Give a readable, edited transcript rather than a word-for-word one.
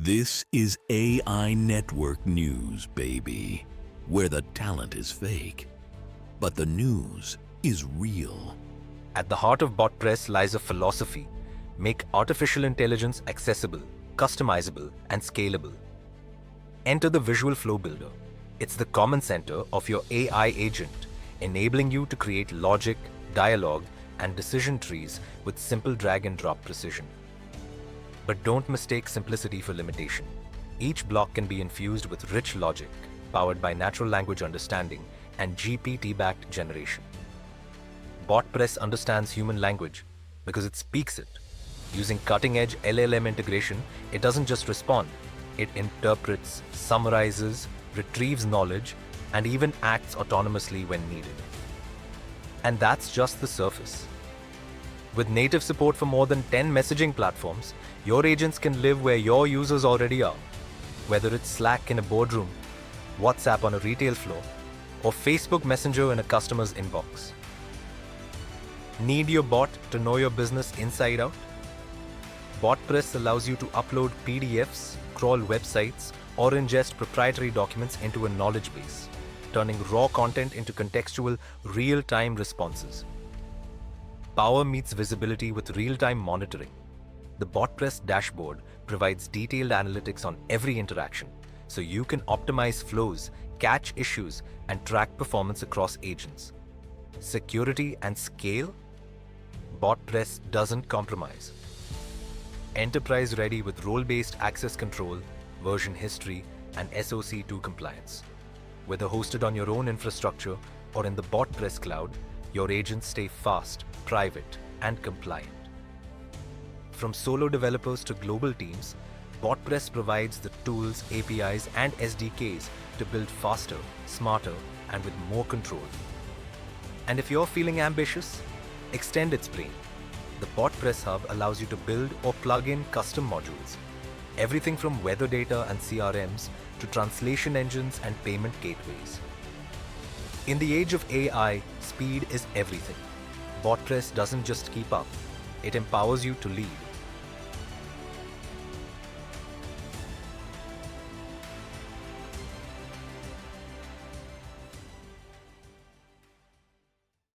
This is AI Network News, baby, where the talent is fake, but the news is real. At the heart of BotPress lies a philosophy: make artificial intelligence accessible, customizable, and scalable. Enter the Visual Flow Builder. It's the common center of your AI agent, enabling you to create logic, dialogue, and decision trees with simple drag-and-drop precision. But don't mistake simplicity for limitation. Each block can be infused with rich logic, powered by natural language understanding and GPT-backed generation. BotPress understands human language because it speaks it. Using cutting-edge LLM integration, it doesn't just respond, it interprets, summarizes, retrieves knowledge, and even acts autonomously when needed. And that's just the surface. With native support for more than 10 messaging platforms, your agents can live where your users already are. Whether it's Slack in a boardroom, WhatsApp on a retail floor, or Facebook Messenger in a customer's inbox. Need your bot to know your business inside out? BotPress allows you to upload PDFs, crawl websites, or ingest proprietary documents into a knowledge base, turning raw content into contextual, real-time responses. Power meets visibility with real-time monitoring. The BotPress dashboard provides detailed analytics on every interaction, so you can optimize flows, catch issues, and track performance across agents. Security and scale? BotPress doesn't compromise. Enterprise-ready with role-based access control, version history, and SOC 2 compliance. Whether hosted on your own infrastructure or in the BotPress Cloud, your agents stay fast, private, and compliant. From solo developers to global teams, BotPress provides the tools, APIs, and SDKs to build faster, smarter, and with more control. And if you're feeling ambitious, extend its brain. The BotPress Hub allows you to build or plug in custom modules. Everything from weather data and CRMs to translation engines and payment gateways. In the age of AI, speed is everything. BotPress doesn't just keep up, it empowers you to lead.